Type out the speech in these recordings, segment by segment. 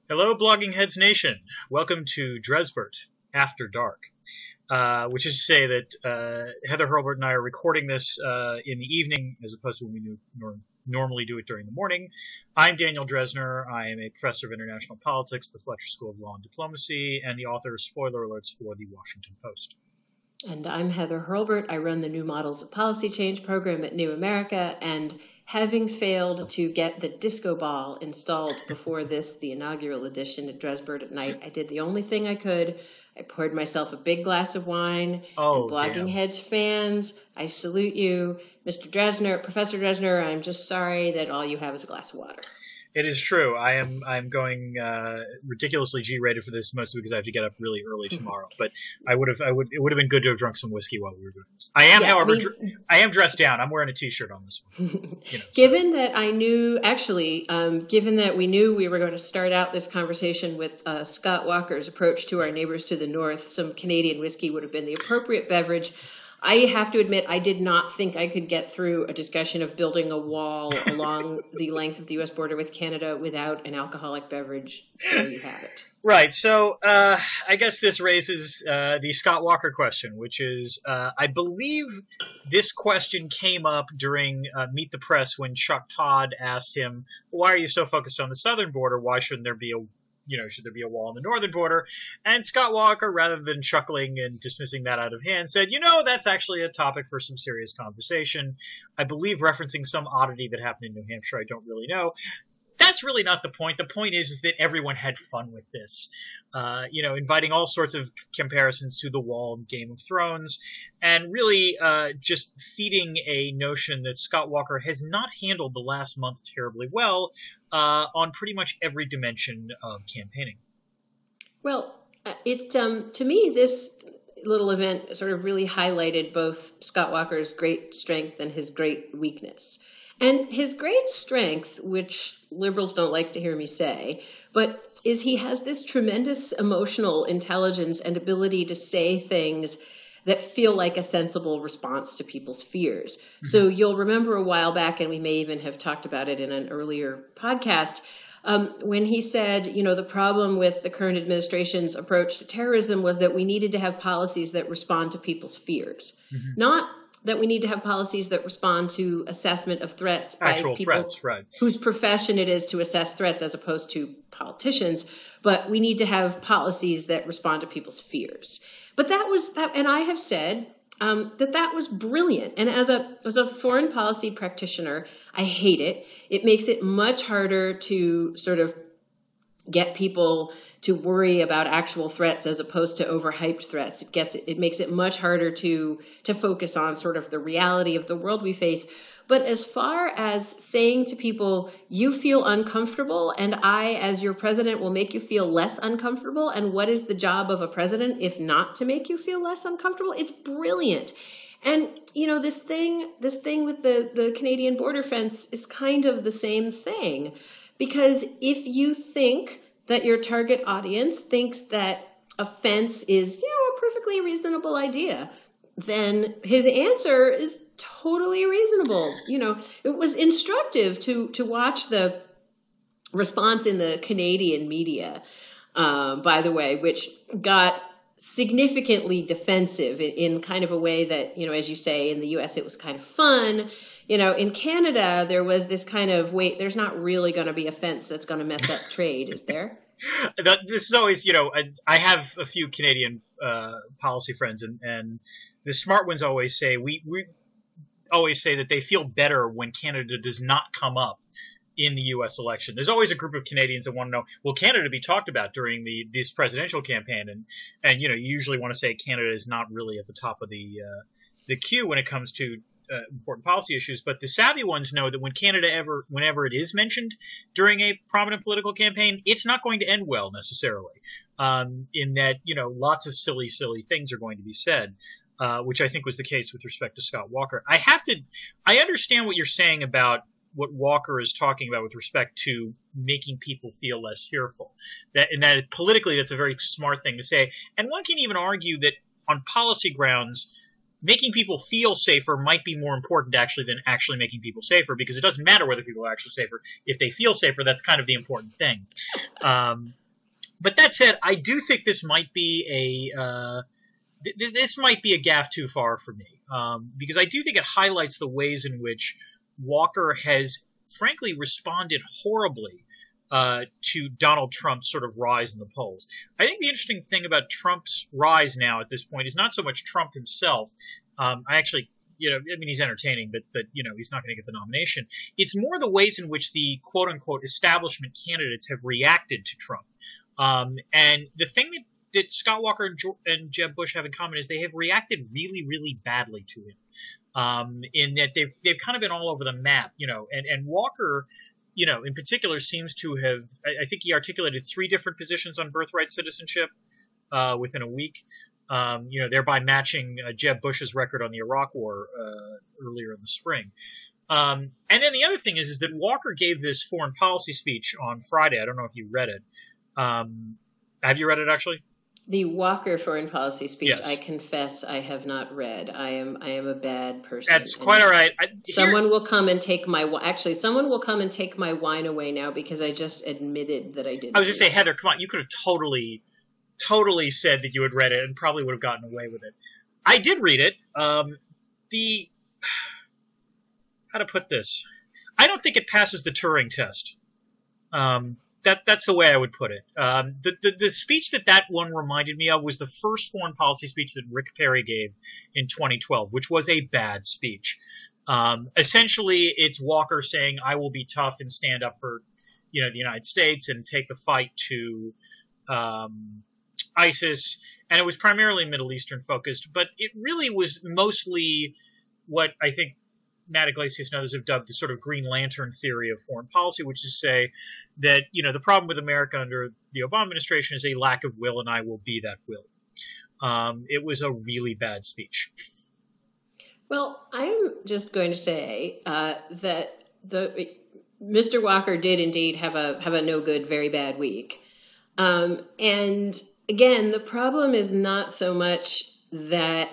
Hello, Blogging Heads Nation. Welcome to Drezburt After Dark, which is to say that Heather Hurlburt and I are recording this in the evening as opposed to when we normally do it during the morning. I'm Daniel Drezner. I am a professor of international politics at the Fletcher School of Law and Diplomacy and the author of spoiler alerts for the Washington Post. And I'm Heather Hurlburt. I run the New Models of Policy Change program at New America, and having failed to get the disco ball installed before the inaugural edition at Drezburt at night, I did the only thing I could. I poured myself a big glass of wine. Oh, and Blogging Heads fans, I salute you. Mr. Drezner, Professor Drezner, I'm just sorry that all you have is a glass of water. It is true. I'm going ridiculously G-rated for this, mostly because I have to get up really early tomorrow. But it would have been good to have drunk some whiskey while we were doing this. I am, however, I am dressed down. I'm wearing a T-shirt on this one. Given that we knew we were going to start out this conversation with Scott Walker's approach to our neighbors to the north, some Canadian whiskey would have been the appropriate beverage. I have to admit, I did not think I could get through a discussion of building a wall along the length of the U.S. border with Canada without an alcoholic beverage. There you have it. Right. So I guess this raises the Scott Walker question, which is I believe this question came up during Meet the Press when Chuck Todd asked him, why are you so focused on the southern border? Why shouldn't there be should there be a wall on the northern border? And Scott Walker, rather than chuckling and dismissing that out of hand, said, that's actually a topic for some serious conversation. I believe referencing some oddity that happened in New Hampshire. I don't really know. That's really not the point. The point is that everyone had fun with this, inviting all sorts of comparisons to The Wall and Game of Thrones, and really just feeding a notion that Scott Walker has not handled the last month terribly well on pretty much every dimension of campaigning. Well, to me, this little event sort of really highlighted both Scott Walker's great strength and his great weakness. And his great strength, which liberals don't like to hear me say, but is he has this tremendous emotional intelligence and ability to say things that feel like a sensible response to people's fears. Mm-hmm. So you'll remember a while back, and we may even have talked about it in an earlier podcast, when he said, the problem with the current administration's approach to terrorism was that we needed to have policies that respond to people's fears, mm-hmm. not that we need to have policies that respond to assessment of threats by actual people threats, right, whose profession it is to assess threats as opposed to politicians. But we need to have policies that respond to people's fears. But that was, and I have said that was brilliant. And as a foreign policy practitioner, I hate it. It makes it much harder to sort of get people to worry about actual threats as opposed to overhyped threats. It makes it much harder to focus on sort of the reality of the world we face. But as far as saying to people, you feel uncomfortable, and I, as your president, will make you feel less uncomfortable, and what is the job of a president if not to make you feel less uncomfortable? It's brilliant. And, this thing with the Canadian border fence is kind of the same thing. Because if you think that your target audience thinks that a fence is, a perfectly reasonable idea, then his answer is totally reasonable. It was instructive to watch the response in the Canadian media, by the way, which got significantly defensive in kind of a way that, as you say, in the U.S. it was kind of fun. In Canada, there was this kind of, wait, there's not really going to be a fence that's going to mess up trade, is there? This is always, I have a few Canadian policy friends, and the smart ones always say, we always say that they feel better when Canada does not come up in the U.S. election. There's always a group of Canadians that want to know, will Canada be talked about during this presidential campaign? And you usually want to say Canada is not really at the top of the queue when it comes to important policy issues, but the savvy ones know that whenever it is mentioned during a prominent political campaign, it's not going to end well necessarily. In that, lots of silly things are going to be said, which I think was the case with respect to Scott Walker. I understand what you're saying about what Walker is talking about with respect to making people feel less fearful. That politically, that's a very smart thing to say. And one can even argue that on policy grounds, making people feel safer might be more important actually than actually making people safer, because it doesn't matter whether people are actually safer. If they feel safer, that's kind of the important thing. But that said, I do think this might be a gaffe too far for me, because I do think it highlights the ways in which Walker has frankly responded horribly to Donald Trump's sort of rise in the polls. I think the interesting thing about Trump's rise now at this point is not so much Trump himself. He's entertaining, but he's not going to get the nomination. It's more the ways in which the quote unquote establishment candidates have reacted to Trump. And the thing that Scott Walker and Jeb Bush have in common is they have reacted really, really badly to him. In that they've kind of been all over the map, and Walker, in particular seems to have, I think he articulated 3 different positions on birthright citizenship, within a week, thereby matching Jeb Bush's record on the Iraq War, earlier in the spring. And then the other thing is that Walker gave this foreign policy speech on Friday. I don't know if you read it. Have you read it actually? The Walker foreign policy speech, yes. I confess I have not read. I am a bad person. That's quite all right. Someone will come and take my wine away now because I just admitted that I didn't. I was just saying, Heather, come on, you could have totally said that you had read it and probably would have gotten away with it. I did read it. How to put this? I don't think it passes the Turing test. That's the way I would put it. The speech that one reminded me of was the first foreign policy speech that Rick Perry gave in 2012, which was a bad speech. Essentially, it's Walker saying, "I will be tough and stand up for, the United States and take the fight to ISIS," and it was primarily Middle Eastern focused, but it really was mostly what I think Matt Iglesias and others have dubbed the sort of Green Lantern theory of foreign policy, which is to say that, the problem with America under the Obama administration is a lack of will, and I will be that will. It was a really bad speech. Well, I'm just going to say that Mr. Walker did indeed have a no good, very bad week. And again, the problem is not so much that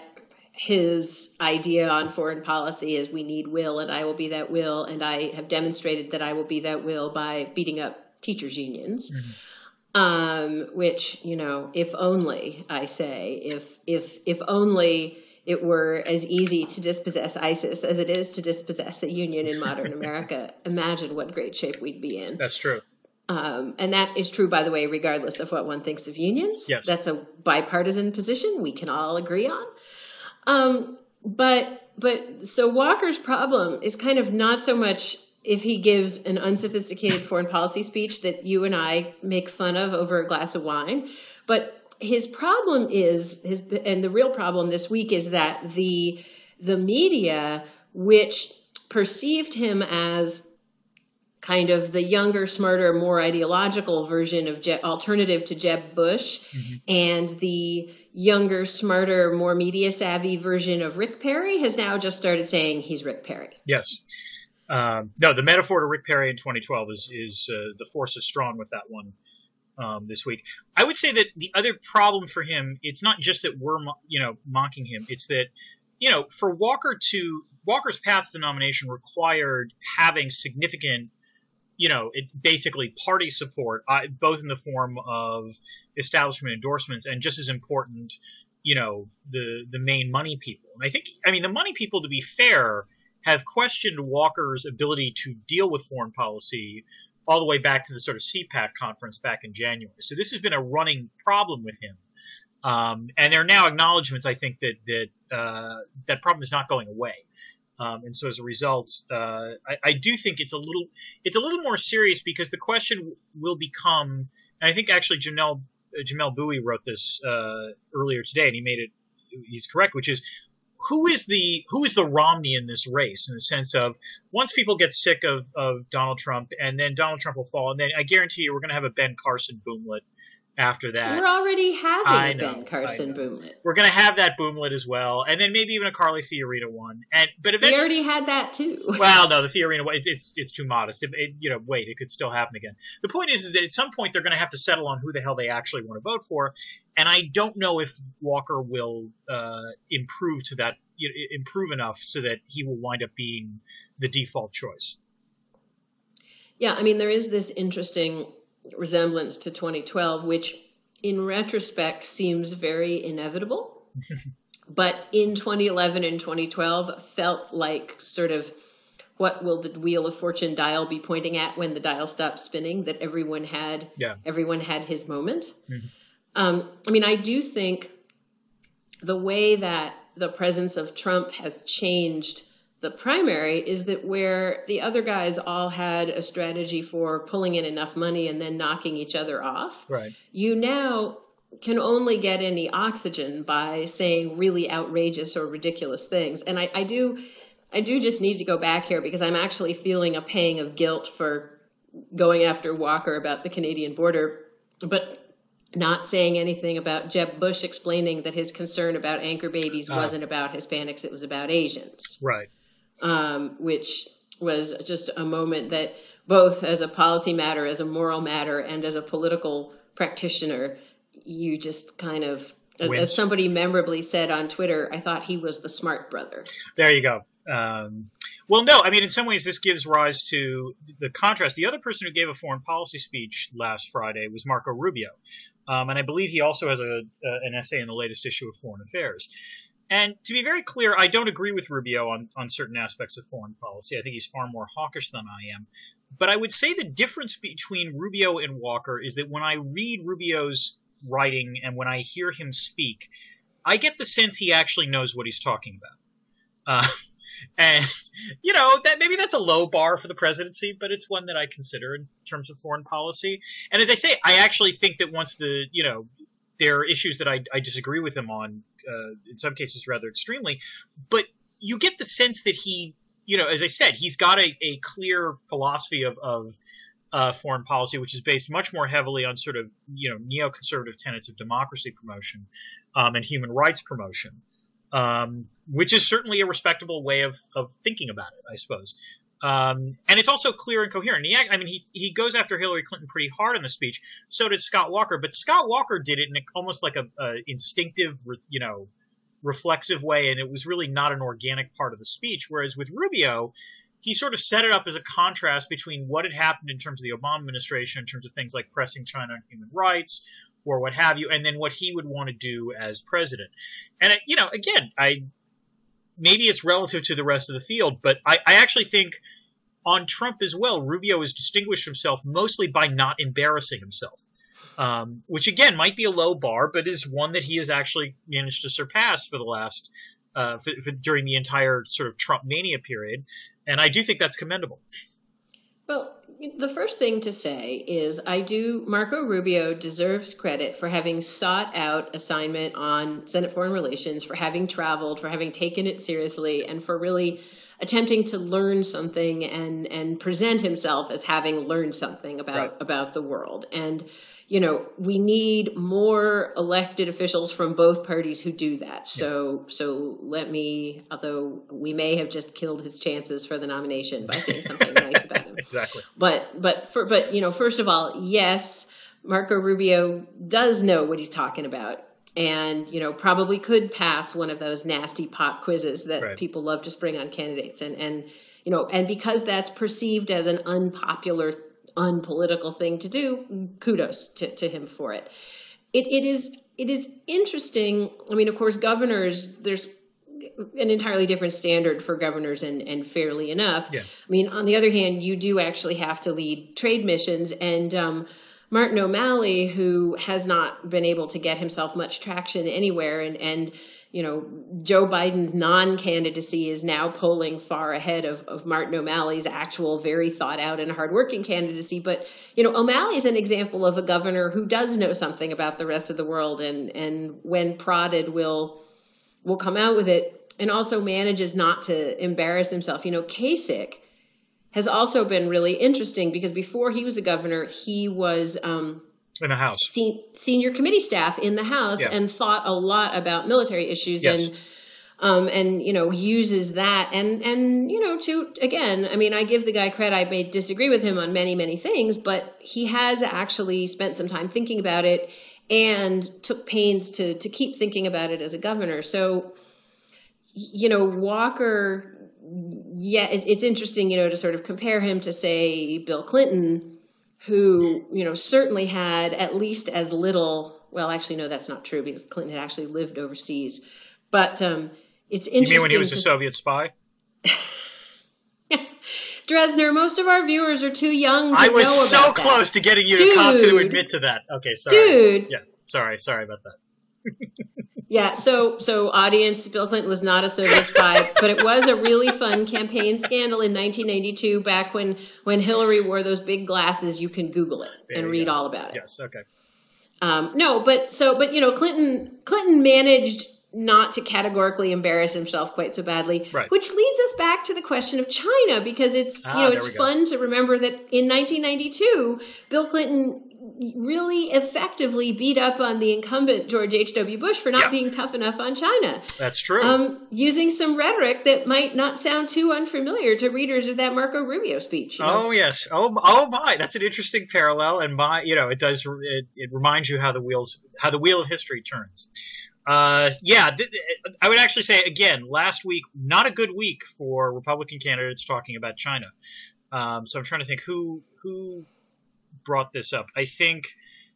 his idea on foreign policy is we need will and I will be that will, and I have demonstrated that I will be that will by beating up teachers' unions. Mm-hmm. Which, if only, I say, if only it were as easy to dispossess ISIS as it is to dispossess a union in modern America, imagine what great shape we'd be in. That's true. And that is true, by the way, regardless of what one thinks of unions. Yes. That's a bipartisan position we can all agree on. But so Walker's problem is kind of not so much if he gives an unsophisticated foreign policy speech that you and I make fun of over a glass of wine, but his problem and the real problem this week is that the media, which perceived him as kind of the younger, smarter, more ideological version of alternative to Jeb Bush, mm-hmm. and the younger, smarter, more media savvy version of Rick Perry has now just started saying he's Rick Perry. Yes. No, the metaphor to Rick Perry in 2012 is the force is strong with that one this week. I would say that the other problem for him, it's not just that we're mocking him. It's that for Walker's path to the nomination required having significant basically party support, both in the form of establishment endorsements and, just as important, the main money people. And the money people, to be fair, have questioned Walker's ability to deal with foreign policy all the way back to the sort of CPAC conference back in January. So this has been a running problem with him. And there are now acknowledgments, I think, that problem is not going away. And so as a result, I do think it's a little more serious, because the question will become, and I think actually Jamel Bowie wrote this earlier today, and he's correct, which is who is the Romney in this race, in the sense of once people get sick of Donald Trump, and then Donald Trump will fall, and then I guarantee you we're going to have a Ben Carson boomlet after that. We're already having a Ben Carson boomlet. We're going to have that boomlet as well, and then maybe even a Carly Fiorina one. But eventually, we already had that too. Well, no, the Fiorina one, it's too modest. It could still happen again. The point is that at some point they're going to have to settle on who the hell they actually want to vote for, and I don't know if Walker will improve to that improve enough so that he will wind up being the default choice. Yeah, I mean, there is this interesting resemblance to 2012, which in retrospect seems very inevitable. But in 2011 and 2012 felt like sort of, what will the wheel of fortune dial be pointing at when the dial stops spinning? That everyone had his moment. I mean, I do think the way that the presence of Trump has changed the primary is that where the other guys all had a strategy for pulling in enough money and then knocking each other off, right, you now can only get any oxygen by saying really outrageous or ridiculous things. And I do just need to go back here because I'm actually feeling a pang of guilt for going after Walker about the Canadian border, but not saying anything about Jeb Bush explaining that his concern about anchor babies wasn't about Hispanics, it was about Asians. Right. Which was just a moment that both as a policy matter, as a moral matter, and as a political practitioner, you just kind of, as somebody memorably said on Twitter, I thought he was the smart brother. There you go. Well, no, I mean, in some ways, this gives rise to the contrast. The other person who gave a foreign policy speech last Friday was Marco Rubio. And I believe he also has an essay in the latest issue of Foreign Affairs. And to be very clear, I don't agree with Rubio on certain aspects of foreign policy. I think he's far more hawkish than I am. But I would say the difference between Rubio and Walker is that when I read Rubio's writing and when I hear him speak, I get the sense he actually knows what he's talking about. And, that maybe that's a low bar for the presidency, but it's one that I consider in terms of foreign policy. And as I say, I actually think that once there are issues that I disagree with him on, in some cases rather extremely, but you get the sense that he, as I said, he's got a clear philosophy of foreign policy, which is based much more heavily on sort of, neoconservative tenets of democracy promotion and human rights promotion. Which is certainly a respectable way of thinking about it, I suppose. And it's also clear and coherent. He goes after Hillary Clinton pretty hard in the speech. So did Scott Walker. But Scott Walker did it in almost like a instinctive, reflexive way, and it was really not an organic part of the speech. Whereas with Rubio, he sort of set it up as a contrast between what had happened in terms of the Obama administration, in terms of things like pressing China on human rights, or what have you, and then what he would want to do as president. And, again, maybe it's relative to the rest of the field, but I actually think on Trump as well, Rubio has distinguished himself mostly by not embarrassing himself, which, again, might be a low bar, but is one that he has actually managed to surpass for the last during the entire sort of Trump mania period. And I do think that's commendable. Well, the first thing to say is Marco Rubio deserves credit for having sought out assignment on Senate Foreign Relations, for having traveled, for having taken it seriously, and for really attempting to learn something and present himself as having learned something about the world. And, we need more elected officials from both parties who do that. So although we may have just killed his chances for the nomination by saying something nice about him. Exactly. But first of all, yes, Marco Rubio does know what he's talking about, and probably could pass one of those nasty pop quizzes that people love to spring on candidates, and because that's perceived as an unpolitical thing to do, kudos to him for it. It is interesting. I mean, of course, governors, there's an entirely different standard for governors, and fairly enough. Yeah. I mean, on the other hand, you do actually have to lead trade missions, and Martin O'Malley, who has not been able to get himself much traction anywhere, and Joe Biden's non-candidacy is now polling far ahead of Martin O'Malley's actual very thought out and hardworking candidacy. But, O'Malley is an example of a governor who does know something about the rest of the world, and when prodded will come out with it, and also manages not to embarrass himself. Kasich has also been really interesting because before he was a governor, he was in the House, senior committee staff in the House, and thought a lot about military issues, and uses that, and I give the guy credit. I may disagree with him on many things, but he has actually spent some time thinking about it and took pains to keep thinking about it as a governor. So, Walker, yeah, it's interesting, to sort of compare him to, say, Bill Clinton, who, certainly had at least as little, well, actually, no, that's not true because Clinton had actually lived overseas. But it's interesting. You mean when he was a Soviet spy? Drezner, most of our viewers are too young to know I about was so that. close to getting you to admit to that. Okay, sorry. Dude. Yeah, sorry about that. Yeah, so audience, Bill Clinton was not a Soviet spy, but it was a really fun campaign scandal in 1992, back when Hillary wore those big glasses. You can Google it and read all about it. Yes, okay. Clinton managed not to categorically embarrass himself quite so badly, right. Which leads us back to the question of China, because it's fun to remember that in 1992, Bill Clinton really effectively beat up on the incumbent George H.W. Bush for not being tough enough on China. That's true. Using some rhetoric that might not sound too unfamiliar to readers of that Marco Rubio speech. Oh yes. Oh my. That's an interesting parallel, and it does. It reminds you how the wheel of history turns. I would actually say again, last week not a good week for Republican candidates talking about China. So I'm trying to think who brought this up. I think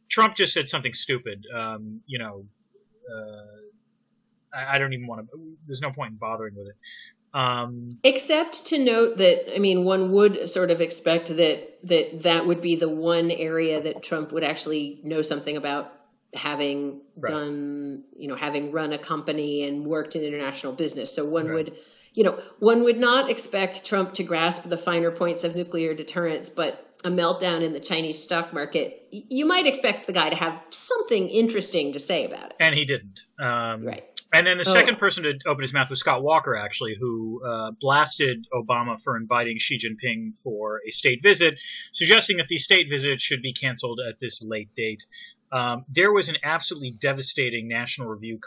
Trump just said something stupid. I don't even want to. There's no point in bothering with it. Except to note that, one would sort of expect that would be the one area that Trump would actually know something about, having done, having run a company and worked in international business. So one would not expect Trump to grasp the finer points of nuclear deterrence, but a meltdown in the Chinese stock market, you might expect the guy to have something interesting to say about it. And he didn't. Right. And then the second person to open his mouth was Scott Walker, actually, who blasted Obama for inviting Xi Jinping for a state visit, suggesting that these state visits should be canceled at this late date. There was an absolutely devastating National Review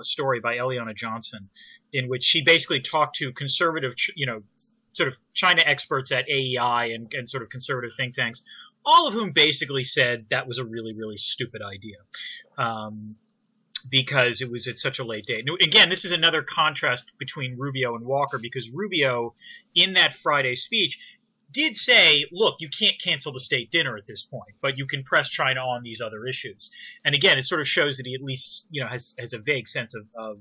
story by Eliana Johnson, in which she basically talked to conservative, sort of China experts at AEI and sort of conservative think tanks, all of whom basically said that was a really, really stupid idea. Because it was at such a late date. Now, again, this is another contrast between Rubio and Walker, because Rubio, in that Friday speech, did say, look, you can't cancel the state dinner at this point, but you can press China on these other issues. And again, it sort of shows that he at least, has a vague sense of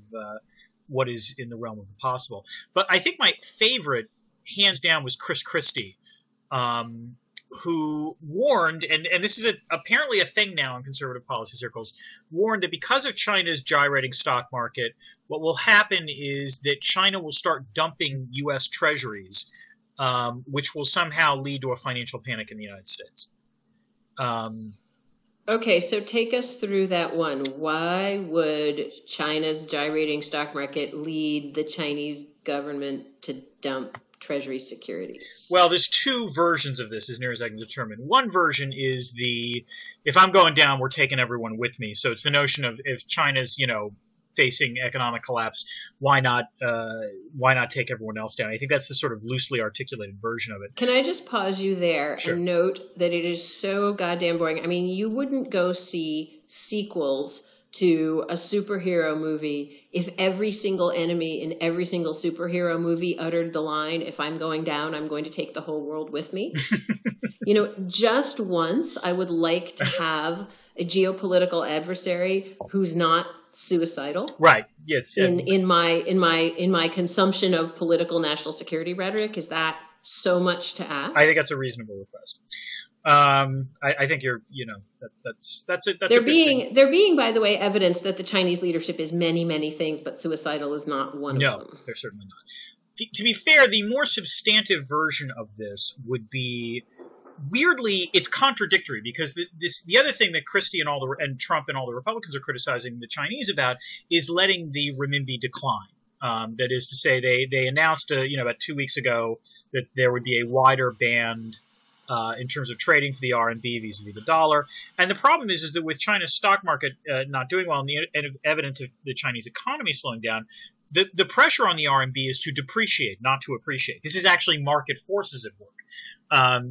what is in the realm of the possible. But I think my favorite, hands down, was Chris Christie, who warned, and this is apparently a thing now in conservative policy circles, warned that because of China's gyrating stock market, what will happen is that China will start dumping U.S. treasuries, which will somehow lead to a financial panic in the United States. Okay, so take us through that one. Why would China's gyrating stock market lead the Chinese government to dump Treasury securities? Well, there's two versions of this, as near as I can determine. One version is if I'm going down, we're taking everyone with me. So it's the notion of, if China's, facing economic collapse, why not take everyone else down? I think that's the sort of loosely articulated version of it. Can I just pause you there Sure. and note that it is so goddamn boring? You wouldn't go see sequels to a superhero movie if every single enemy in every single superhero movie uttered the line, if I'm going down, I'm going to take the whole world with me. Just once, I would like to have a geopolitical adversary who's not suicidal. Right. Yes. In my consumption of political national security rhetoric. Is that so much to ask? I think that's a reasonable request. I think you're, that's there being, by the way, evidence that the Chinese leadership is many, many things, but suicidal is not one of them. No, they're certainly not. To be fair, the more substantive version of this would be, weirdly, it's contradictory, because the other thing that Christie and Trump and all the Republicans are criticizing the Chinese about is letting the renminbi decline. That is to say, they announced about 2 weeks ago that there would be a wider band in terms of trading for the RMB vis-a-vis the dollar. And the problem is that with China's stock market not doing well and the evidence of the Chinese economy slowing down, the pressure on the RMB is to depreciate, not to appreciate. This is actually market forces at work.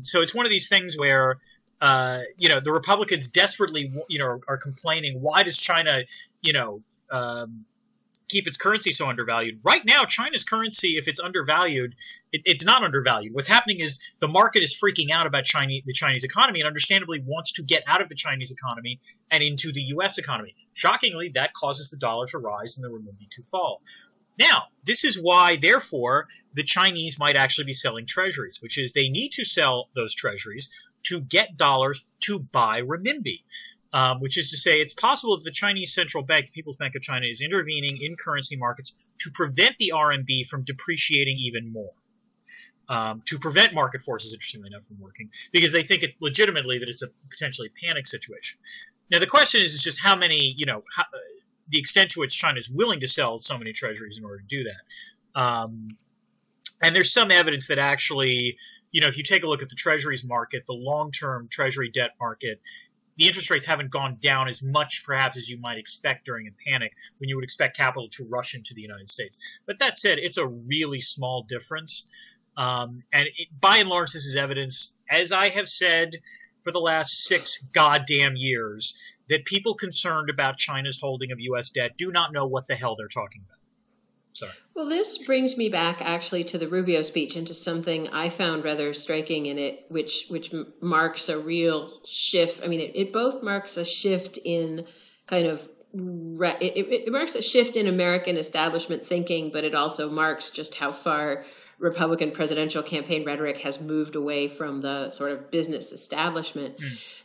So it's one of these things where the Republicans desperately are complaining, why does China keep its currency so undervalued. Right now, China's currency, if it's undervalued, it's not undervalued. What's happening is the market is freaking out about the Chinese economy and understandably wants to get out of the Chinese economy and into the U.S. economy. Shockingly, that causes the dollar to rise and the renminbi to fall. Now, this is why, therefore, the Chinese might actually be selling treasuries, which is they need to sell those treasuries to get dollars to buy renminbi. Which is to say, it's possible that the Chinese central bank, the People's Bank of China, is intervening in currency markets to prevent the RMB from depreciating even more, to prevent market forces, interestingly enough, from working, because they think it legitimately that it's a potentially panic situation. Now, the question is just how many, the extent to which China is willing to sell so many treasuries in order to do that. And there's some evidence that actually, if you take a look at the treasuries market, the long-term treasury debt market, the interest rates haven't gone down as much, perhaps, as you might expect during a panic when you would expect capital to rush into the United States. But that said, it's a really small difference. By and large, this is evidence, as I have said for the last 6 goddamn years, that people concerned about China's holding of U.S. debt do not know what the hell they're talking about. Sorry. Well, this brings me back actually to the Rubio speech and to something I found rather striking in it, which marks a real shift. I mean, it both marks a shift in kind of it marks a shift in American establishment thinking, but it also marks just how far Republican presidential campaign rhetoric has moved away from the sort of business establishment.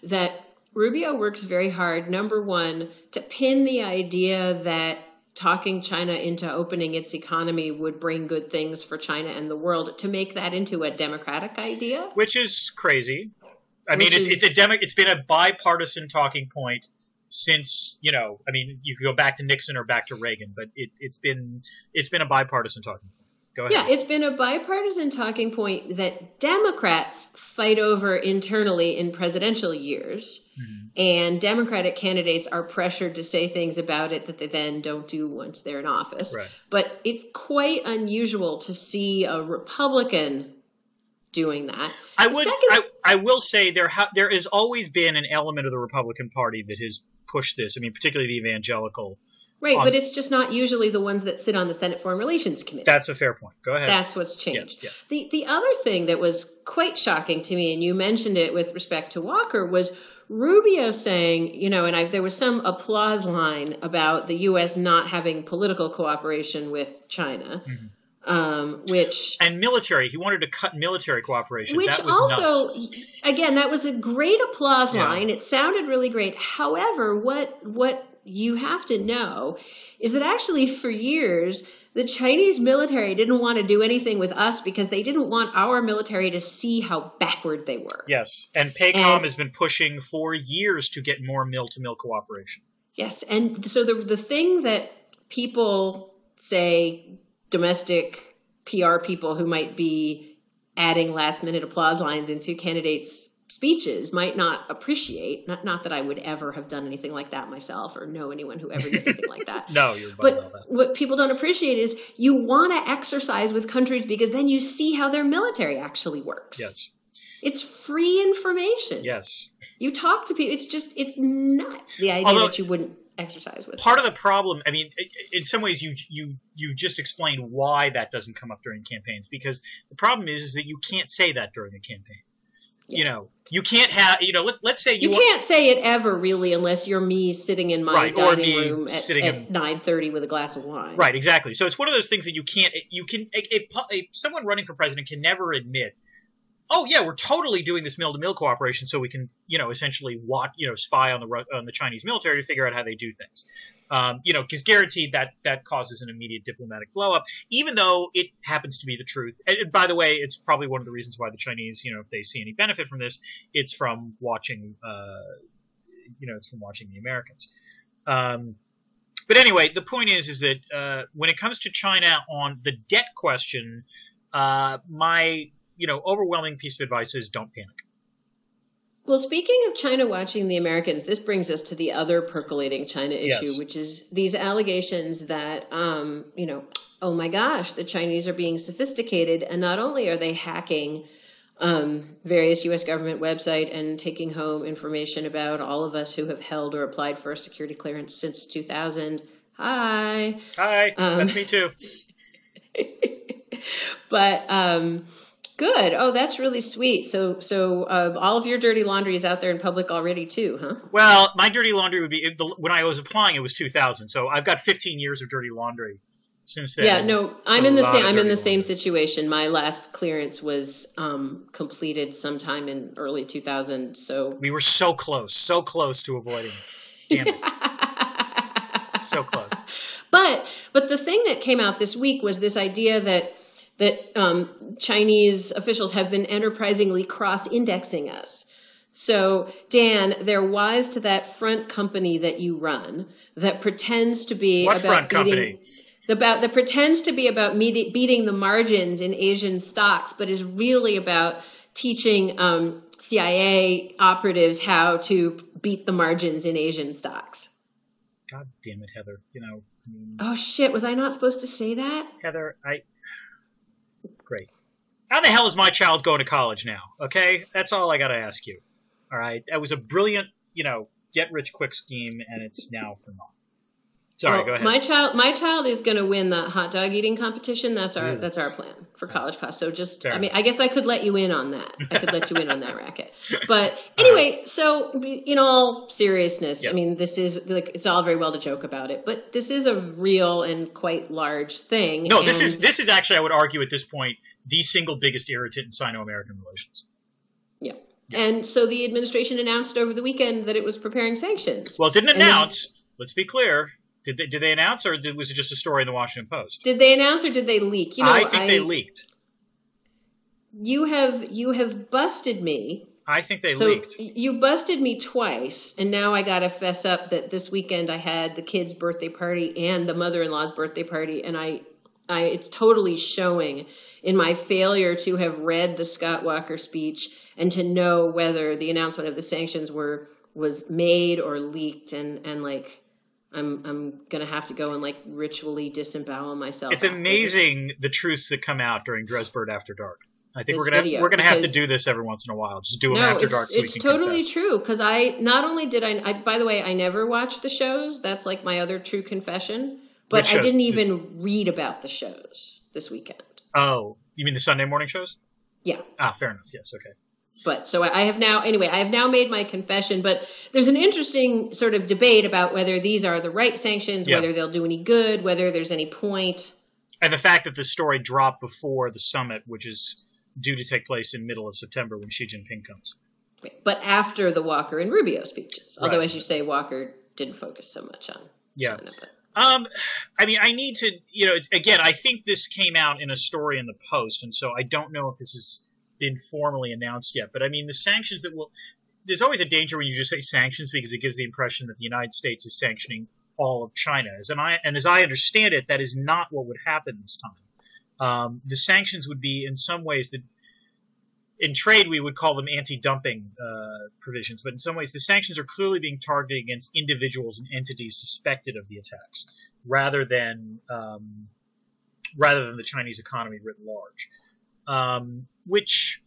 That Rubio works very hard, number one, to pin the idea that talking China into opening its economy would bring good things for China and the world, to make that into a democratic idea. Which is crazy. I mean, it's been a bipartisan talking point since, you could go back to Nixon or back to Reagan, but it's been a bipartisan talking point. Go ahead. Yeah, it's been a bipartisan talking point that Democrats fight over internally in presidential years, and Democratic candidates are pressured to say things about it that they then don't do once they're in office. Right. But it's quite unusual to see a Republican doing that. I will say there has always been an element of the Republican Party that has pushed this. I mean, particularly the evangelical. Right, but it's just not usually the ones that sit on the Senate Foreign Relations Committee. That's a fair point. Go ahead. That's what's changed. Yeah. The other thing that was quite shocking to me, and you mentioned it with respect to Walker, was Rubio saying, there was some applause line about the U.S. not having political cooperation with China. And military. He wanted to cut military cooperation. Which that was also, nuts. Again, that was a great applause line. It sounded really great. However, what you have to know is that actually for years, the Chinese military didn't want to do anything with us because they didn't want our military to see how backward they were. Yes, and PACOM has been pushing for years to get more mill-to-mill cooperation. Yes, and so the thing that people say, domestic PR people who might be adding last-minute applause lines into candidates' speeches might not appreciate, not that I would ever have done anything like that myself or know anyone who ever did anything like that. No, you're right about that. What people don't appreciate is you want to exercise with countries because then you see how their military actually works. Yes. It's free information. Yes. You talk to people. It's nuts, the idea that you wouldn't exercise with. Part of the problem, I mean, in some ways you just explained why that doesn't come up during campaigns, because the problem is that you can't say that during a campaign. Yeah. You can't have, let's say you can't say it ever really unless you're me sitting in my dining room at 9:30 with a glass of wine. Right, exactly. So it's one of those things that someone running for president can never admit, oh yeah, we're totally doing this mill-to-mill cooperation so we can, essentially spy on the Chinese military to figure out how they do things. Because guaranteed that causes an immediate diplomatic blow-up, even though it happens to be the truth. And by the way, it's probably one of the reasons why the Chinese, if they see any benefit from this, it's from watching, the Americans. But anyway, the point is that when it comes to China on the debt question, my overwhelming piece of advice is don't panic. Well, speaking of China watching the Americans, this brings us to the other percolating China issue, which is these allegations that, oh my gosh, the Chinese are being sophisticated. And not only are they hacking various U.S. government website and taking home information about all of us who have held or applied for a security clearance since 2000, Hi. Hi. That's me too. But good. Oh, that's really sweet. So all of your dirty laundry is out there in public already too, huh? Well, my dirty laundry would be when I was applying. It was 2000, so I've got 15 years of dirty laundry since then. Yeah, no, I'm in the same situation. My last clearance was completed sometime in early 2000. So we were so close to avoiding it. Damn it. So close. But the thing that came out this week was this idea that Chinese officials have been enterprisingly cross-indexing us. So, Dan, they're wise to that front company that you run that pretends to be what front company? That pretends to be about beating the margins in Asian stocks, but is really about teaching CIA operatives how to beat the margins in Asian stocks. God damn it, Heather. Oh, shit. Was I not supposed to say that? Heather, Great. How the hell is my child going to college now? Okay? That's all I got to ask you. All right? That was a brilliant, get-rich-quick scheme, and it's now for naught. Sorry, go ahead. My child is going to win the hot dog eating competition. That's our plan for college costs. So I guess I could let you in on that. I could let you in on that racket. But anyway, so in all seriousness, I mean, this is it's all very well to joke about it, but this is a real and quite large thing. No, this is actually, I would argue at this point, the single biggest irritant in Sino-American relations. Yeah. And so the administration announced over the weekend that it was preparing sanctions. Well, it didn't announce. Let's be clear. Did they announce, or was it just a story in the Washington Post? Did they announce, or did they leak? I think they leaked. You have busted me. I think they leaked. You busted me twice, and now I got to fess up that this weekend I had the kid's birthday party and the mother-in-law's birthday party, and it's totally showing in my failure to have read the Scott Walker speech and to know whether the announcement of the sanctions was made or leaked, and I'm gonna have to go and ritually disembowel myself. It's amazing the truths that come out during Drezburt After Dark. I think we're gonna have to do this every once in a while. Just do them after dark. So it's totally confess. True, because I not only did I by the way, I never watched the shows. That's like my other true confession. But I didn't even read about the shows this weekend. Oh, you mean the Sunday morning shows? Yeah. Fair enough. Yes. Okay. But so I have now made my confession, but there's an interesting sort of debate about whether these are the right sanctions, whether they'll do any good, whether there's any point. And the fact that the story dropped before the summit, which is due to take place in middle of September when Xi Jinping comes. But after the Walker and Rubio speeches, although as you say, Walker didn't focus so much on China. But. I mean, I need to, again, I think this came out in a story in the Post, and so I don't know if this has been formally announced yet. But I mean, the sanctions there's always a danger when you just say sanctions because it gives the impression that the United States is sanctioning all of China. As I understand it, that is not what would happen this time. The sanctions would be in some ways in trade, we would call them anti-dumping provisions, but in some ways the sanctions are clearly being targeted against individuals and entities suspected of the attacks, rather than the Chinese economy writ large. Which,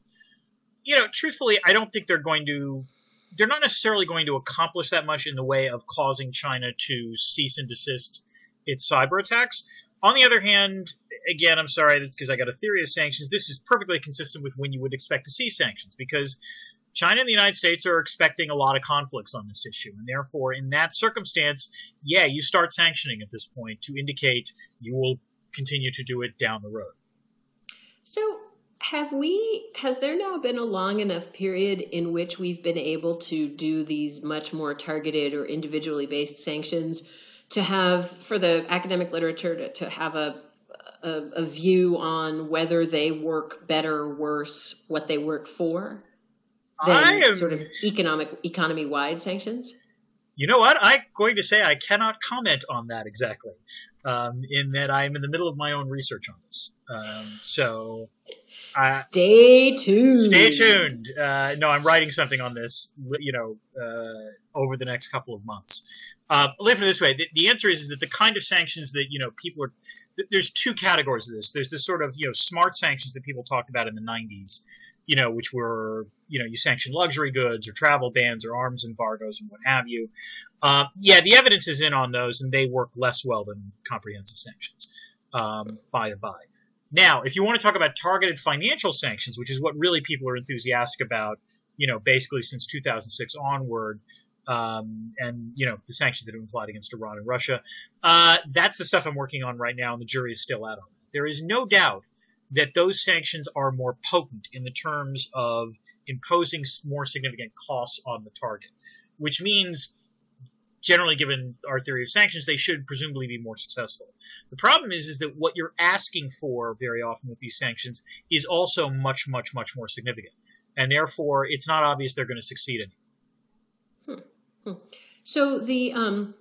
truthfully, I don't think they're not necessarily going to accomplish that much in the way of causing China to cease and desist its cyber attacks. On the other hand, again, I'm sorry, because I got a theory of sanctions. This is perfectly consistent with when you would expect to see sanctions, because China and the United States are expecting a lot of conflicts on this issue. And therefore, in that circumstance, you start sanctioning at this point to indicate you will continue to do it down the road. So has there now been a long enough period in which we've been able to do these much more targeted or individually based sanctions to have, for the academic literature, to have a view on whether they work better or worse, what they work for, than sort of economy-wide sanctions? You know what? I'm going to say I cannot comment on that exactly, in that I'm in the middle of my own research on this. Stay tuned. Stay tuned. No, I'm writing something on this, over the next couple of months. Let me put it this way. The answer is that the kind of sanctions that, people are – there's two categories of this. There's the sort of, smart sanctions that people talked about in the 90s which were, you sanction luxury goods or travel bans or arms embargoes and what have you. The evidence is in on those, and they work less well than comprehensive sanctions, by the by. Now, if you want to talk about targeted financial sanctions, which is what really people are enthusiastic about, basically since 2006 onward, and the sanctions that have been applied against Iran and Russia, that's the stuff I'm working on right now, and the jury is still out on it. There is no doubt that those sanctions are more potent in the terms of imposing more significant costs on the target, which means, generally given our theory of sanctions, they should presumably be more successful. The problem is that what you're asking for very often with these sanctions is also much, much, much more significant, and therefore it's not obvious they're going to succeed in it. So the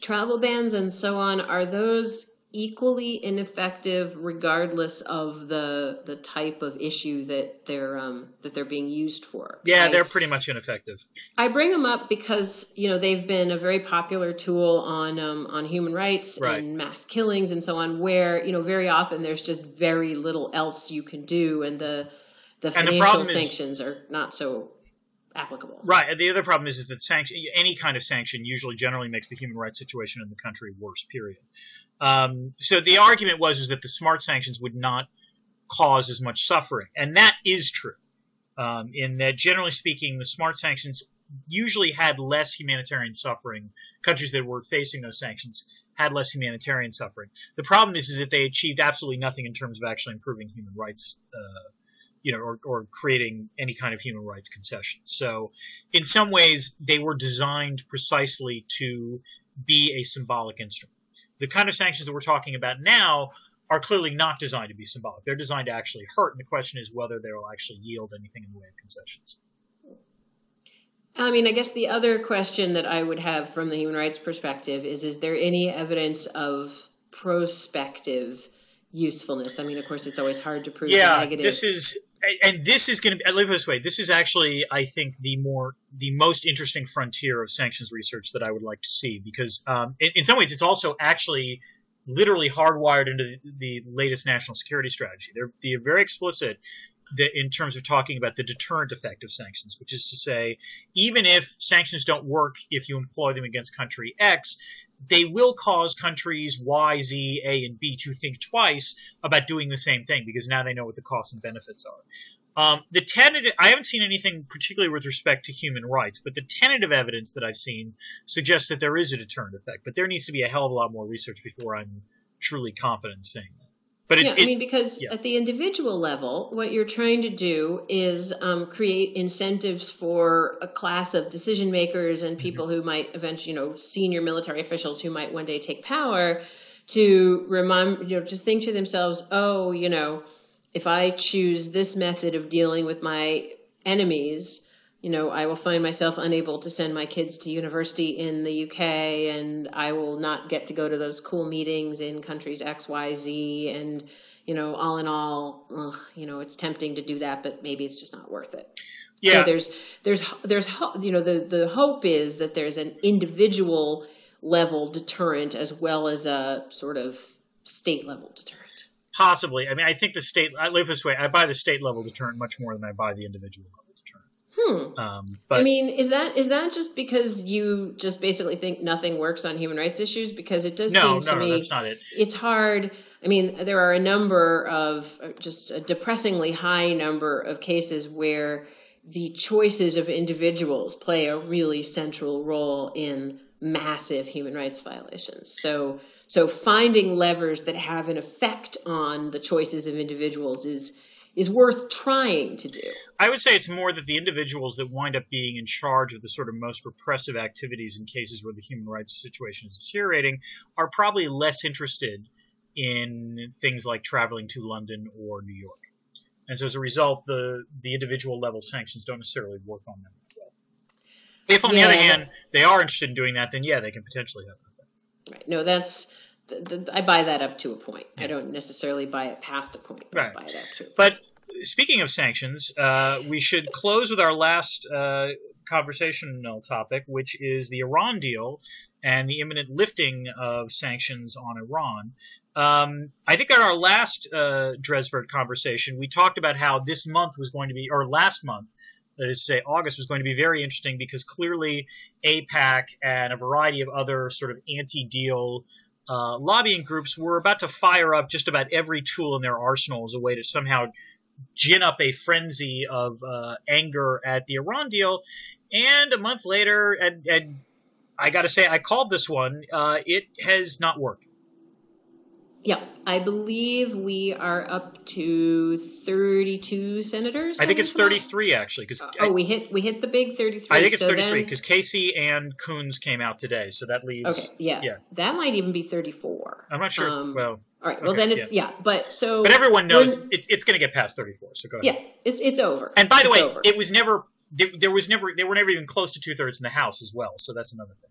travel bans and so on, are those equally ineffective regardless of the type of issue that they're being used for? Yeah, they're pretty much ineffective. I bring them up because they've been a very popular tool on human rights and mass killings and so on, where very often there's just very little else you can do, and the financial sanctions are not so applicable. Right. And the other problem is that any kind of sanction generally makes the human rights situation in the country worse, period. So the argument was that the smart sanctions would not cause as much suffering. And that is true. In that, generally speaking, the smart sanctions usually had less humanitarian suffering. Countries that were facing those sanctions had less humanitarian suffering. The problem is that they achieved absolutely nothing in terms of actually improving human rights, or creating any kind of human rights concessions. So in some ways, they were designed precisely to be a symbolic instrument. The kind of sanctions that we're talking about now are clearly not designed to be symbolic. They're designed to actually hurt, and the question is whether they will actually yield anything in the way of concessions. I mean, I guess the other question that I would have from the human rights perspective is there any evidence of prospective usefulness? I mean, of course, it's always hard to prove the negative. This is going to be, I live this way, this is actually, I think, the most interesting frontier of sanctions research that I would like to see, because in some ways it's also actually literally hardwired into the latest national security strategy. They're very explicit in terms of talking about the deterrent effect of sanctions, which is to say, even if sanctions don't work if you employ them against country X, they will cause countries Y, Z, A, and B to think twice about doing the same thing, because now they know what the costs and benefits are. I haven't seen anything particularly with respect to human rights, but the tentative evidence that I've seen suggests that there is a deterrent effect. But there needs to be a hell of a lot more research before I'm truly confident in saying that. But because at the individual level, what you're trying to do is create incentives for a class of decision makers and people who might eventually, senior military officials who might one day take power, to just think to themselves, if I choose this method of dealing with my enemies, I will find myself unable to send my kids to university in the UK, and I will not get to go to those cool meetings in countries X, Y, Z, and, all in all, it's tempting to do that, but maybe it's just not worth it. Yeah. So the hope is that there's an individual level deterrent as well as a sort of state level deterrent. Possibly. I mean, I think I live this way. I buy the state level deterrent much more than I buy the individual level. But I mean, is that just because you just basically think nothing works on human rights issues? Because it does seem to me that's not it. It's hard. I mean, there are just a depressingly high number of cases where the choices of individuals play a really central role in massive human rights violations. So finding levers that have an effect on the choices of individuals is worth trying to do. I would say it's more that the individuals that wind up being in charge of the sort of most repressive activities in cases where the human rights situation is deteriorating are probably less interested in things like traveling to London or New York. And so as a result, the individual level sanctions don't necessarily work on them well. If, on the other hand, they are interested in doing that, then they can potentially have an effect. Right. No, I buy that up to a point. Yeah. I don't necessarily buy it past a point. But I buy it up to a point. But speaking of sanctions, we should close with our last conversational topic, which is the Iran deal and the imminent lifting of sanctions on Iran. I think in our last Drezburt conversation, we talked about how this month was going to be, or last month, that is to say August, was going to be very interesting because clearly AIPAC and a variety of other sort of anti-deal lobbying groups were about to fire up just about every tool in their arsenal as a way to somehow gin up a frenzy of anger at the Iran deal. And a month later, and I got to say, I called this one, it has not worked. Yeah, I believe we are up to 32 senators. I think it's 33 actually. We hit the big 33. I think it's 33 because Casey and Coons came out today, so that leaves. Okay, yeah. That might even be 34. I'm not sure. Well, all right. Well, then it's But everyone knows it's going to get past 34. So go ahead. Yeah, it's over. And by the way, it was never. They were never even close to 2/3 in the House as well. So that's another thing.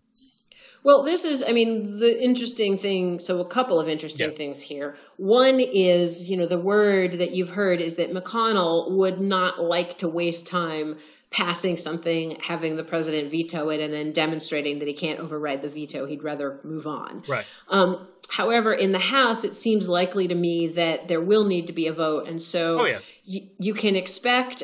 Well, this is, the interesting thing, so a couple of interesting things here. One is, the word that you've heard is that McConnell would not like to waste time passing something, having the president veto it, and then demonstrating that he can't override the veto. He'd rather move on. Right. However, in the House, it seems likely to me that there will need to be a vote. And so you can expect...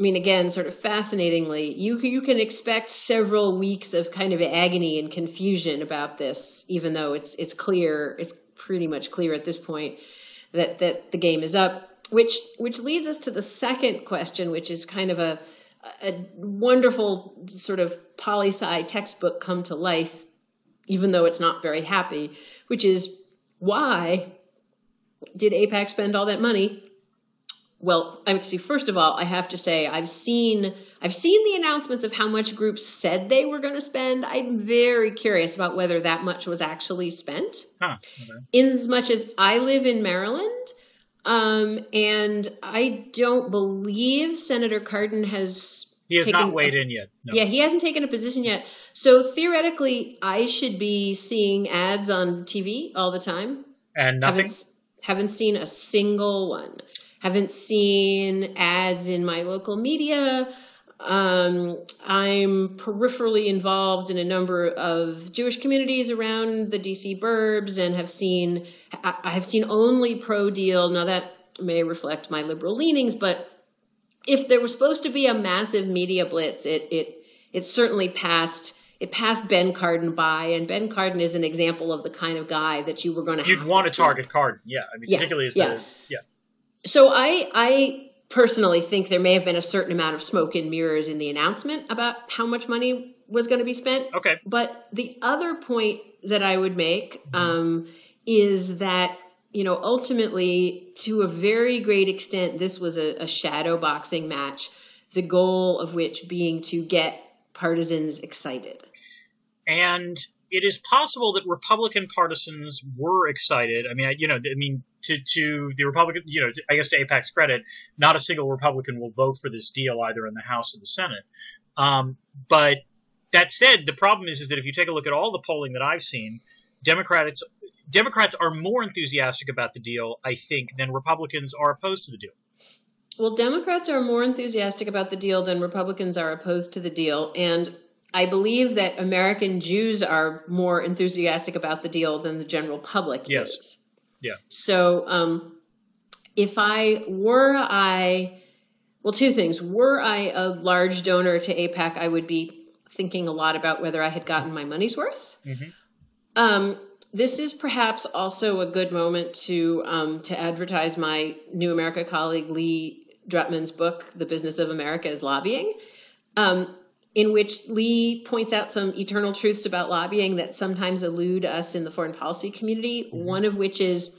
again, sort of fascinatingly, you can expect several weeks of kind of agony and confusion about this, even though it's clear, it's pretty much clear at this point that the game is up, which leads us to the second question, which is kind of a wonderful sort of poli-sci textbook come to life, even though it's not very happy, which is why did AIPAC spend all that money? Well, actually, first of all, I have to say I've seen the announcements of how much groups said they were going to spend. I'm very curious about whether that much was actually spent. In as much as I live in Maryland, and I don't believe Senator Cardin has. He has not weighed in yet. No. Yeah, he hasn't taken a position yet. So theoretically, I should be seeing ads on TV all the time. And nothing. Haven't seen a single one. Haven't seen ads in my local media. I'm peripherally involved in a number of Jewish communities around the DC burbs and I have seen only pro-deal. Now that may reflect my liberal leanings, but if there was supposed to be a massive media blitz, it certainly passed Ben Cardin by, and Ben Cardin is an example of the kind of guy that you were going to You'd want to target Cardin. Yeah. Particularly as So I personally think there may have been a certain amount of smoke and mirrors in the announcement about how much money was going to be spent. Okay. But the other point that I would make is that, ultimately, to a very great extent, this was a shadow boxing match, the goal of which being to get partisans excited. And it is possible that Republican partisans were excited. To the Republican, I guess to AIPAC's credit, not a single Republican will vote for this deal either in the House or the Senate. But that said, the problem is that if you take a look at all the polling that I've seen, Democrats are more enthusiastic about the deal, I think, than Republicans are opposed to the deal. Well, Democrats are more enthusiastic about the deal than Republicans are opposed to the deal, and I believe that American Jews are more enthusiastic about the deal than the general public is. Yeah. So two things. Were I a large donor to AIPAC, I would be thinking a lot about whether I had gotten my money's worth. Mm-hmm. This is perhaps also a good moment to advertise my New America colleague Lee Drutman's book, The Business of America is Lobbying. In which Lee points out some eternal truths about lobbying that sometimes elude us in the foreign policy community. Mm-hmm. One of which is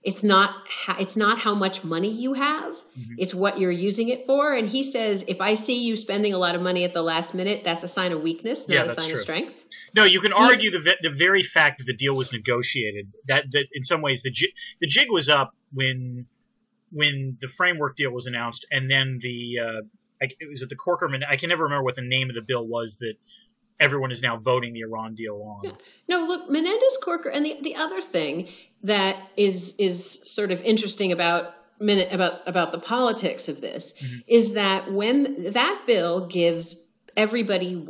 it's not how much money you have, mm-hmm. it's what you're using it for. And he says, if I see you spending a lot of money at the last minute, that's a sign of weakness, not a sign of strength. No, you can argue the very fact that the deal was negotiated, that in some ways the jig was up when the framework deal was announced, and then it was at the Corkerman. I can never remember what the name of the bill was that everyone is now voting the Iran deal on. Yeah. No, look, Menendez-Corker, and the other thing that is sort of interesting about the politics of this mm-hmm. is that when that bill gives everybody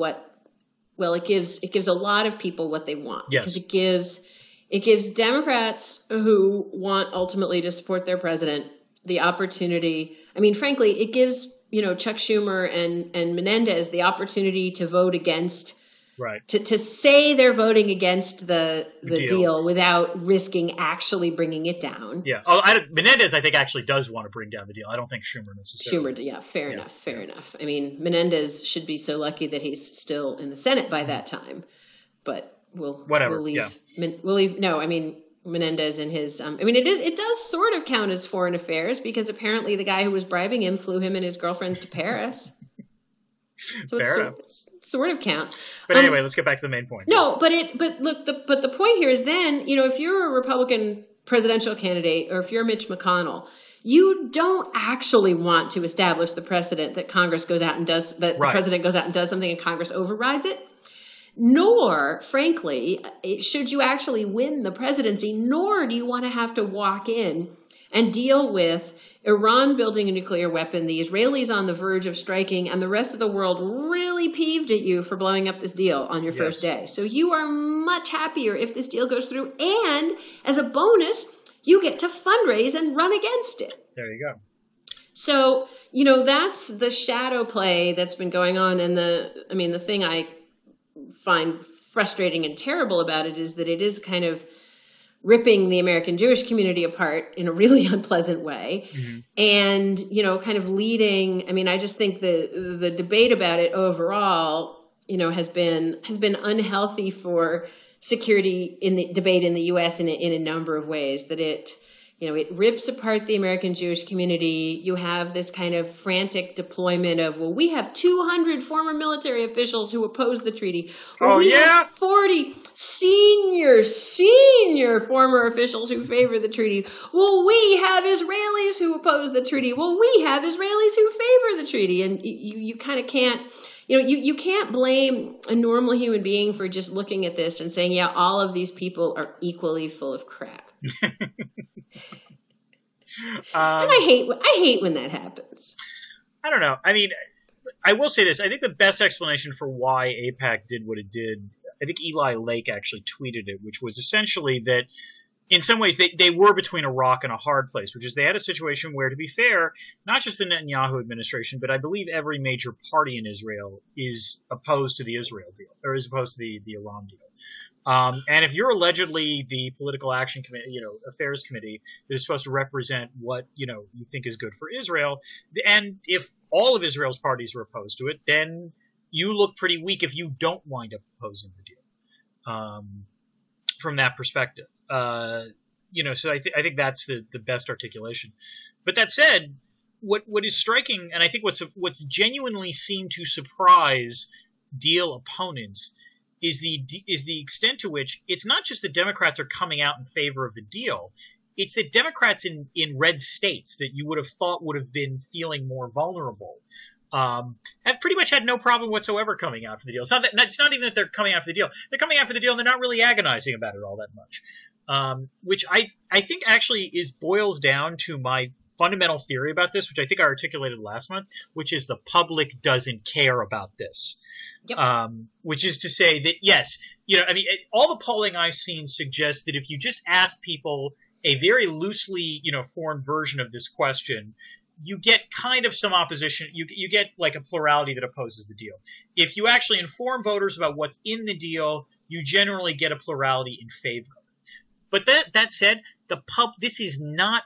it gives a lot of people what they want. Yes. Because it gives Democrats who want ultimately to support their president the opportunity. I mean, frankly, it gives, Chuck Schumer and Menendez the opportunity to vote against, right? To say they're voting against the deal without risking actually bringing it down. Yeah. Menendez, I think, actually does want to bring down the deal. I don't think Schumer necessarily. Yeah, fair enough. I mean, Menendez should be so lucky that he's still in the Senate by that time. But we'll leave. Yeah. We'll leave. No, I mean, Menendez and his. It does sort of count as foreign affairs because apparently the guy who was bribing him flew him and his girlfriends to Paris. So it sort of counts. But anyway, let's get back to the main point. No, yes. but the point here is then, if you're a Republican presidential candidate or if you're Mitch McConnell, you don't actually want to establish the precedent that Congress goes out and does, that the president goes out and does something and Congress overrides it. Nor, frankly, should you actually win the presidency, nor do you want to have to walk in and deal with Iran building a nuclear weapon, the Israelis on the verge of striking, and the rest of the world really peeved at you for blowing up this deal on your first day. So you are much happier if this deal goes through. And as a bonus, you get to fundraise and run against it. There you go. So, that's the shadow play that's been going on. And the thing I find frustrating and terrible about it is that it is kind of ripping the American Jewish community apart in a really unpleasant way. Mm-hmm. And, kind of leading, I just think the debate about it overall, has been unhealthy for security in the debate in the U.S. in a number of ways, that it rips apart the American Jewish community. You have this kind of frantic deployment of, we have 200 former military officials who oppose the treaty. We have 40 senior former officials who favor the treaty. We have Israelis who oppose the treaty. We have Israelis who favor the treaty. And you kind of can't, you can't blame a normal human being for just looking at this and saying, all of these people are equally full of crap. And I hate when that happens. I don't know. I will say this. I think the best explanation for why AIPAC did what it did, I think Eli Lake actually tweeted it, which was essentially that in some ways they were between a rock and a hard place, which is they had a situation where, to be fair, not just the Netanyahu administration, but I believe every major party in Israel is opposed to the Israel deal, or is opposed to the Iran deal. And if you're allegedly the political action committee, affairs committee that is supposed to represent what, you think is good for Israel, and if all of Israel's parties are opposed to it, then you look pretty weak if you don't wind up opposing the deal. From that perspective, so I think that's the best articulation. But that said, what is striking, and I think what's genuinely seemed to surprise deal opponents is the extent to which it's not just the Democrats are coming out in favor of the deal. It's the Democrats in red states that you would have thought would have been feeling more vulnerable have pretty much had no problem whatsoever coming out for the deal. It's not even that they're coming out for the deal. They're coming out for the deal and they're not really agonizing about it all that much, which I think actually boils down to my fundamental theory about this, which I think I articulated last month, which is the public doesn't care about this. Yep. Which is to say that, yes, all the polling I've seen suggests that if you just ask people a very loosely, formed version of this question, you get kind of some opposition. You get like a plurality that opposes the deal. If you actually inform voters about what's in the deal, you generally get a plurality in favor of it. But that said, this is not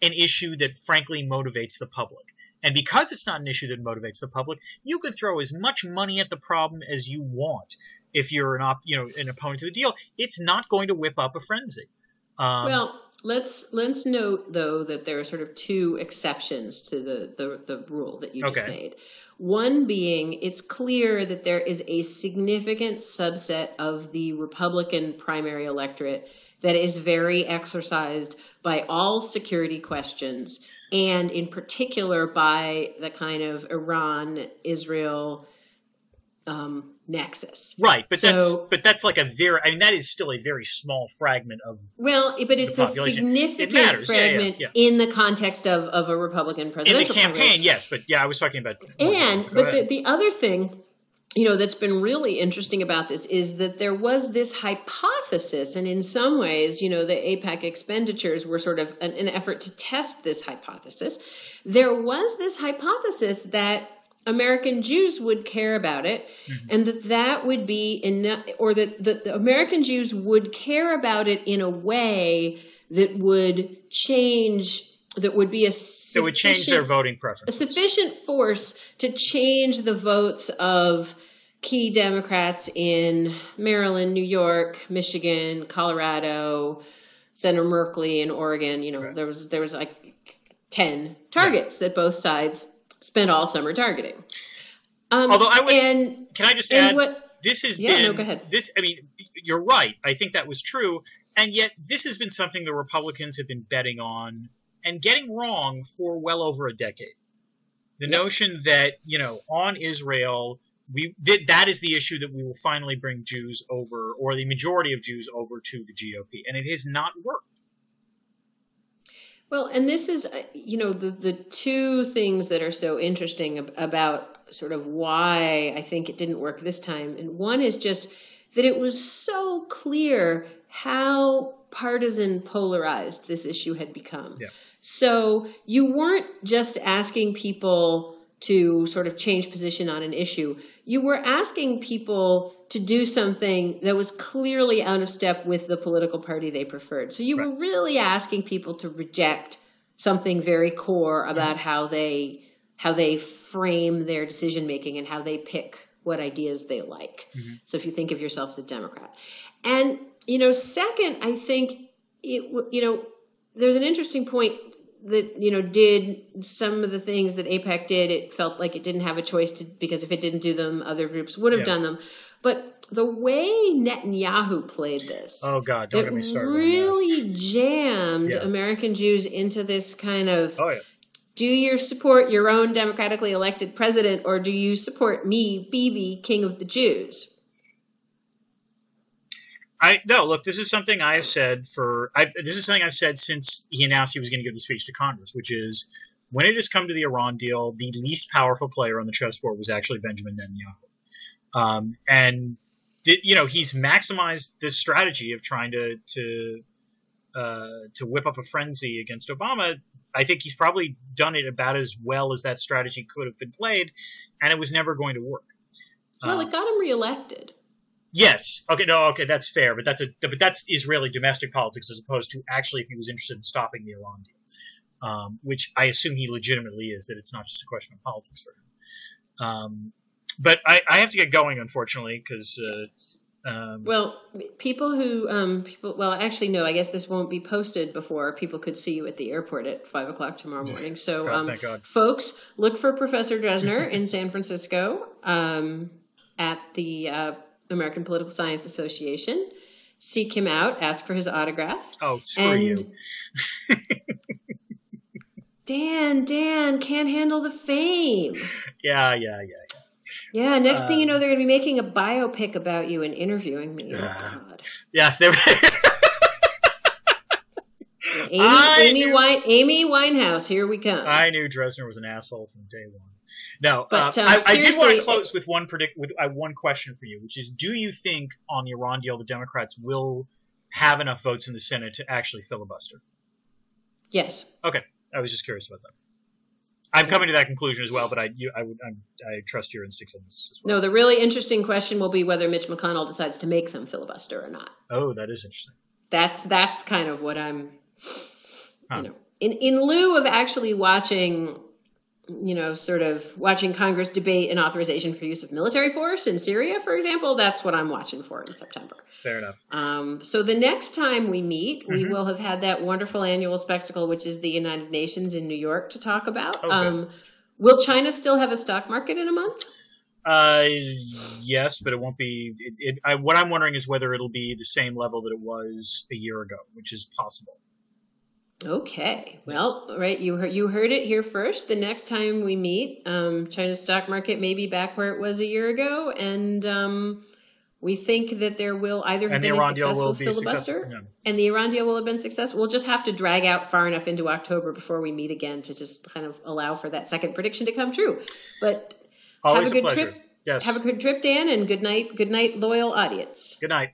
an issue that frankly motivates the public. And because it's not an issue that motivates the public, you could throw as much money at the problem as you want. If you're an opponent to the deal, it's not going to whip up a frenzy. Let's note though that there are sort of two exceptions to the rule that you just made. One being, it's clear that there is a significant subset of the Republican primary electorate that is very exercised by all security questions, and in particular by the kind of Iran-Israel nexus. Right, but that's like that is still a very small fragment of but it's a significant fragment in the context of a Republican presidential in the campaign, yes, but I was talking about the other thing that's been really interesting about this is that there was this hypothesis, and in some ways, the AIPAC expenditures were sort of an effort to test this hypothesis. There was this hypothesis that American Jews would care about it, and that would be enough, or that the American Jews would care about it in a way that would change. That would be that would change their voting preferences. A sufficient force to change the votes of key Democrats in Maryland, New York, Michigan, Colorado, Senator Merkley in Oregon. Right. there was like 10 targets that both sides spent all summer targeting. Although can I just add, this has been. No, go ahead. You're right. I think that was true, and yet this has been something the Republicans have been betting on and getting wrong for well over a decade. The notion that, on Israel, that is the issue that we will finally bring Jews over, or the majority of Jews over to the GOP. And it has not worked. Well, and this is, the two things that are so interesting about sort of why I think it didn't work this time. And one is just that it was so clear how partisan polarized this issue had become. Yeah. So you weren't just asking people to sort of change position on an issue. You were asking people to do something that was clearly out of step with the political party they preferred. So you were really asking people to reject something very core about how they frame their decision making and how they pick what ideas they like. So if you think of yourself as a Democrat. And, second, I think there's an interesting point that, did some of the things that AIPAC did, it felt like it didn't have a choice because if it didn't do them, other groups would have done them. But the way Netanyahu played this, oh God, don't get me started. Really jammed American Jews into this kind of, do you support your own democratically elected president, or do you support me, Bibi, king of the Jews? Look, this is something I've said since he announced he was going to give the speech to Congress, which is when it has come to the Iran deal, the least powerful player on the chessboard was actually Benjamin Netanyahu. And he's maximized this strategy of trying to whip up a frenzy against Obama. I think he's probably done it about as well as that strategy could have been played, and it was never going to work. Well, it got him reelected. Yes. Okay, that's fair, but that's Israeli domestic politics as opposed to actually if he was interested in stopping the Iran deal, which I assume he legitimately is, that it's not just a question of politics for him. But I have to get going, unfortunately, because well, actually, no, I guess this won't be posted before people could see you at the airport at 5:00 tomorrow morning. So, thank God. Folks, look for Professor Drezner in San Francisco at the American Political Science Association. Seek him out. Ask for his autograph. Oh, screw you. Dan can't handle the fame. Yeah. Yeah, next thing you know, they're going to be making a biopic about you and interviewing me. Oh, God. Yes, they were. Amy Winehouse, here we come. I knew Drezner was an asshole from day one. No, but I did want to close with one question for you, which is: do you think on the Iran deal the Democrats will have enough votes in the Senate to actually filibuster? Yes. Okay, I was just curious about that. I'm coming to that conclusion as well, but I trust your instincts on this as well. No, the really interesting question will be whether Mitch McConnell decides to make them filibuster or not. Oh, that is interesting. That's kind of what I'm, in lieu of actually watching, sort of watching Congress debate an authorization for use of military force in Syria, for example. That's what I'm watching for in September. Fair enough. So the next time we meet, we will have had that wonderful annual spectacle, which is the United Nations in New York, to talk about. Okay. Will China still have a stock market in a month? Yes, but it won't be. What I'm wondering is whether it'll be the same level that it was a year ago, which is possible. Okay. Well, all right. You heard it here first. The next time we meet, China's stock market may be back where it was a year ago, and we think that there will either have been a successful filibuster, and the Iran deal will have been successful. We'll just have to drag out far enough into October before we meet again to just kind of allow for that second prediction to come true. But always have a good pleasure. trip. Yes. Have a good trip, Dan, and good night, loyal audience. Good night.